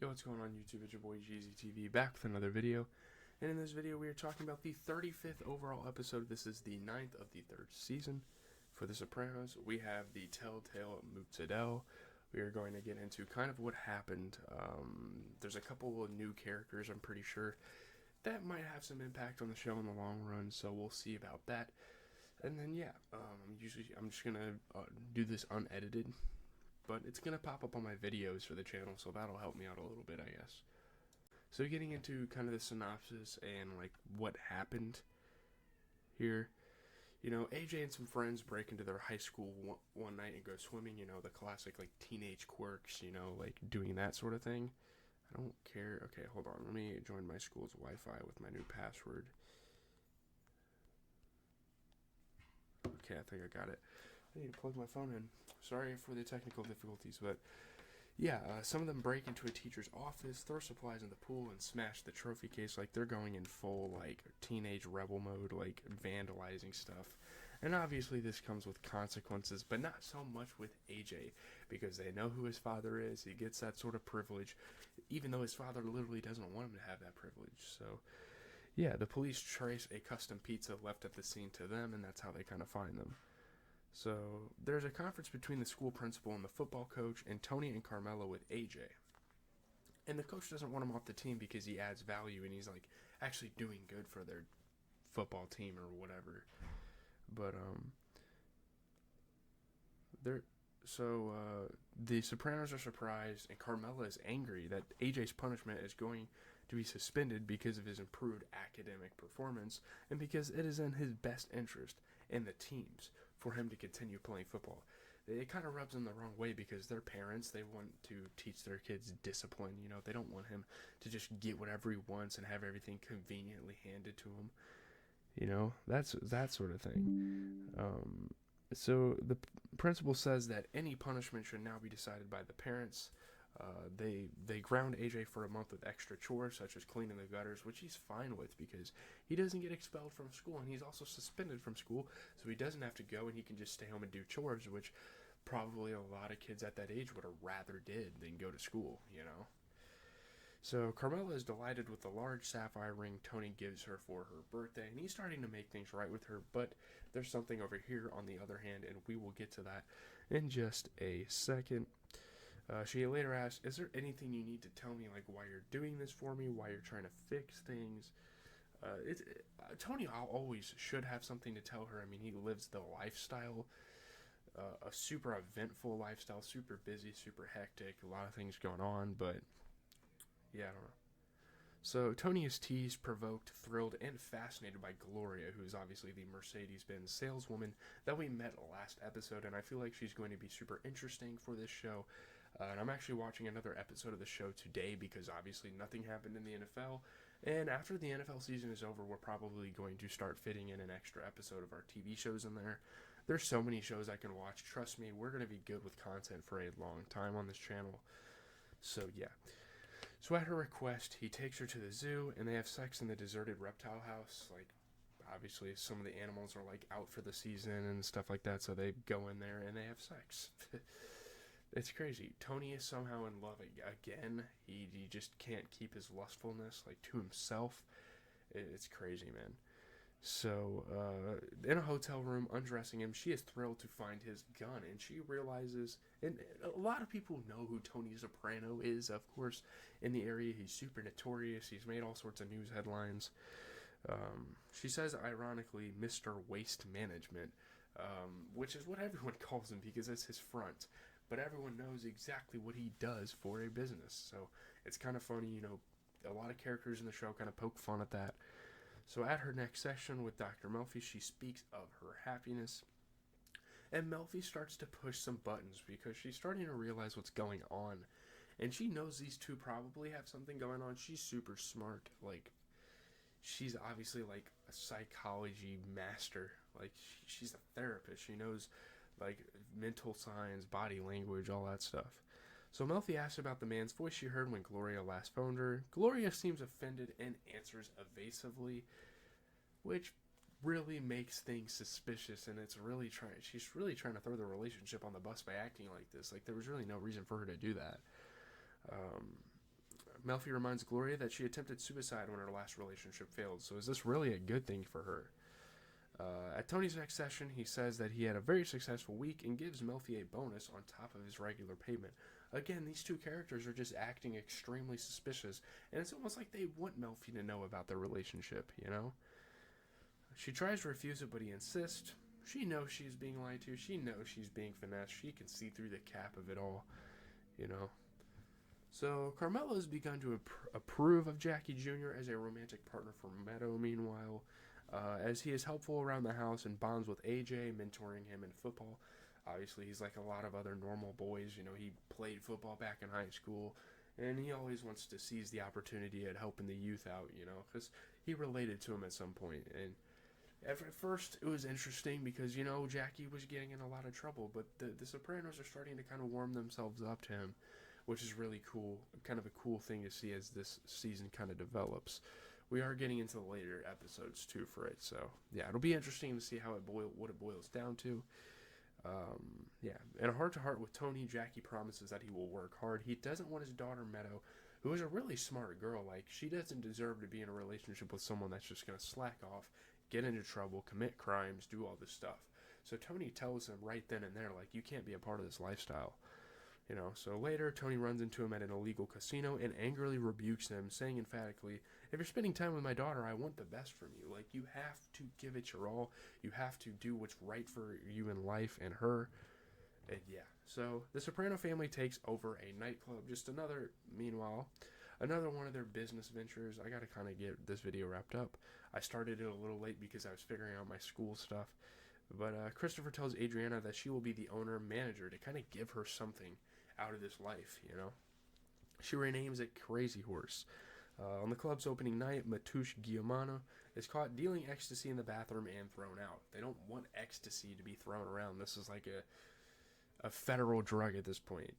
Yo, what's going on YouTube? It's your boy GZTV back with another video. And in this video we are talking about the 35th overall episode. This is the 9th of the 3rd season for The Sopranos. We have the Telltale Moozadell. We are going to get into kind of what happened. There's a couple of new characters, I'm pretty sure, that might have some impact on the show in the long run, so we'll see about that. And then I'm just going to do this unedited, but it's going to pop up on my videos for the channel, so that'll help me out a little bit, I guess. So getting into kind of the synopsis and like what happened here. You know, AJ and some friends break into their high school one night and go swimming, you know, the classic like teenage quirks, you know, like doing that sort of thing. I don't care. Okay, hold on. Let me join my school's Wi-Fi with my new password. Okay, I think I got it. I need to plug my phone in. Sorry for the technical difficulties, but yeah, some of them break into a teacher's office, throw supplies in the pool, and smash the trophy case like they're going in full, like, teenage rebel mode, like, vandalizing stuff. And obviously this comes with consequences, but not so much with AJ, because they know who his father is. He gets that sort of privilege, even though his father literally doesn't want him to have that privilege. So, yeah, the police trace a custom pizza left at the scene to them, and that's how they kind of find them. So there's a conference between the school principal and the football coach, and Tony and Carmela with AJ. And the coach doesn't want him off the team because he adds value and he's like actually doing good for their football team or whatever. But the Sopranos are surprised, and Carmela is angry that AJ's punishment is going to be suspended because of his improved academic performance and because it is in his best interest and the team's for him to continue playing football. It kind of rubs them the wrong way because they're parents. They want to teach their kids discipline. You know, they don't want him to just get whatever he wants and have everything conveniently handed to him. You know, that's that sort of thing. So the principal says that any punishment should now be decided by the parents. They ground AJ for a month with extra chores such as cleaning the gutters, which he's fine with because he doesn't get expelled from school, and he's also suspended from school, so he doesn't have to go and he can just stay home and do chores, which probably a lot of kids at that age would have rather did than go to school, you know. So Carmela is delighted with the large sapphire ring Tony gives her for her birthday, and he's starting to make things right with her, but there's something over here on the other hand, and we will get to that in just a second. She later asks, is there anything you need to tell me, like why you're doing this for me, why you're trying to fix things? Tony always should have something to tell her. I mean, he lives the lifestyle, a super eventful lifestyle, super busy, super hectic, a lot of things going on, but yeah, I don't know. So Tony is teased, provoked, thrilled, and fascinated by Gloria, who is obviously the Mercedes-Benz saleswoman that we met last episode, and I feel like she's going to be super interesting for this show. And I'm actually watching another episode of the show today because obviously nothing happened in the NFL. And after the NFL season is over, we're probably going to start fitting in an extra episode of our TV shows in there. There's so many shows I can watch. Trust me, we're going to be good with content for a long time on this channel. So yeah. So at her request, he takes her to the zoo and they have sex in the deserted reptile house. Like, obviously some of the animals are like out for the season and stuff like that, so they go in there and they have sex. It's crazy. Tony is somehow in love again. He just can't keep his lustfulness like to himself. It's crazy, man. So in a hotel room, undressing him, she is thrilled to find his gun, and she realizes, and a lot of people know who Tony Soprano is, of course, in the area. He's super notorious. He's made all sorts of news headlines. She says, ironically, Mr. Waste Management, which is what everyone calls him because it's his front. But everyone knows exactly what he does for a business. So it's kind of funny, you know, a lot of characters in the show kind of poke fun at that. So at her next session with Dr. Melfi, she speaks of her happiness. And Melfi starts to push some buttons because she's starting to realize what's going on. And she knows these two probably have something going on. She's super smart. Like, she's obviously like a psychology master. Like, she's a therapist. She knows like mental signs, body language, all that stuff. So Melfi asks about the man's voice she heard when Gloria last phoned her. Gloria seems offended and answers evasively, which really makes things suspicious, and she's really trying to throw the relationship on the bus by acting like this. Like, there was really no reason for her to do that. Melfi reminds Gloria that she attempted suicide when her last relationship failed, so is this really a good thing for her? At Tony's next session, he says that he had a very successful week and gives Melfi a bonus on top of his regular payment. Again, these two characters are just acting extremely suspicious, and it's almost like they want Melfi to know about their relationship, you know? She tries to refuse it, but he insists. She knows she's being lied to. She knows she's being finessed. She can see through the cap of it all, you know? So, Carmela has begun to approve of Jackie Jr. as a romantic partner for Meadow, meanwhile, as he is helpful around the house and bonds with AJ, mentoring him in football. Obviously, he's like a lot of other normal boys. You know, he played football back in high school, and he always wants to seize the opportunity at helping the youth out, you know, because he related to him at some point. And at first, it was interesting because, you know, Jackie was getting in a lot of trouble, but the Sopranos are starting to kind of warm themselves up to him, which is really cool, kind of a cool thing to see as this season kind of develops. We are getting into the later episodes, too, for it, so, yeah, it'll be interesting to see how what it boils down to. Yeah, in a heart-to-heart with Tony, Jackie promises that he will work hard. He doesn't want his daughter, Meadow, who is a really smart girl, like, she doesn't deserve to be in a relationship with someone that's just going to slack off, get into trouble, commit crimes, do all this stuff. So Tony tells him right then and there, like, you can't be a part of this lifestyle. You know, so later, Tony runs into him at an illegal casino and angrily rebukes him, saying emphatically, if you're spending time with my daughter, I want the best from you. Like, you have to give it your all. You have to do what's right for you in life and her. And yeah, so the Soprano family takes over a nightclub. Meanwhile, another one of their business ventures. I got to kind of get this video wrapped up. I started it a little late because I was figuring out my school stuff. But Christopher tells Adriana that she will be the owner-manager to kind of give her something out of this life, you know. She renames it Crazy Horse. On the club's opening night, Matouche Guillemano is caught dealing ecstasy in the bathroom and thrown out. They don't want ecstasy to be thrown around. This is like a federal drug at this point.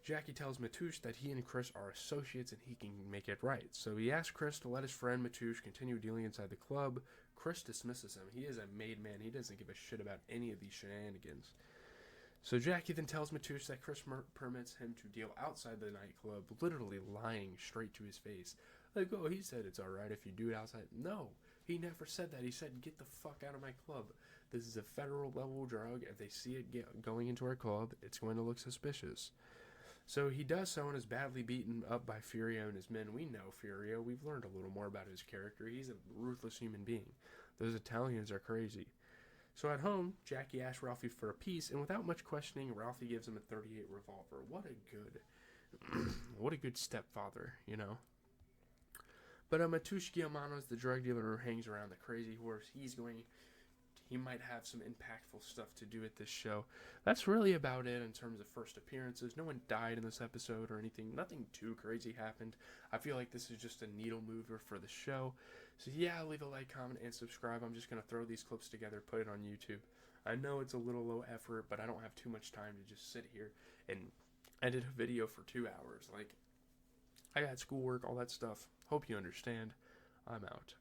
Jackie tells Matouche that he and Chris are associates and he can make it right. So he asks Chris to let his friend Matouche continue dealing inside the club. Chris dismisses him. He is a made man. He doesn't give a shit about any of these shenanigans. So Jackie then tells Matouche that Chris permits him to deal outside the nightclub, literally lying straight to his face. Like, oh, he said it's alright if you do it outside. No, he never said that. He said, get the fuck out of my club. This is a federal level drug. If they see it going into our club, it's going to look suspicious. So he does so and is badly beaten up by Furio and his men. We know Furio. We've learned a little more about his character. He's a ruthless human being. Those Italians are crazy. So at home, Jackie asks Ralphie for a piece, and without much questioning, Ralphie gives him a .38 revolver. What a good stepfather, you know. But Matouche Guillemano is the drug dealer who hangs around the Crazy Horse. He might have some impactful stuff to do at this show. That's really about it in terms of first appearances. No one died in this episode or anything. Nothing too crazy happened. I feel like this is just a needle mover for the show. So yeah, leave a like, comment, and subscribe. I'm just going to throw these clips together, put it on YouTube. I know it's a little low effort, but I don't have too much time to just sit here and edit a video for 2 hours. Like, I got schoolwork, all that stuff. Hope you understand. I'm out.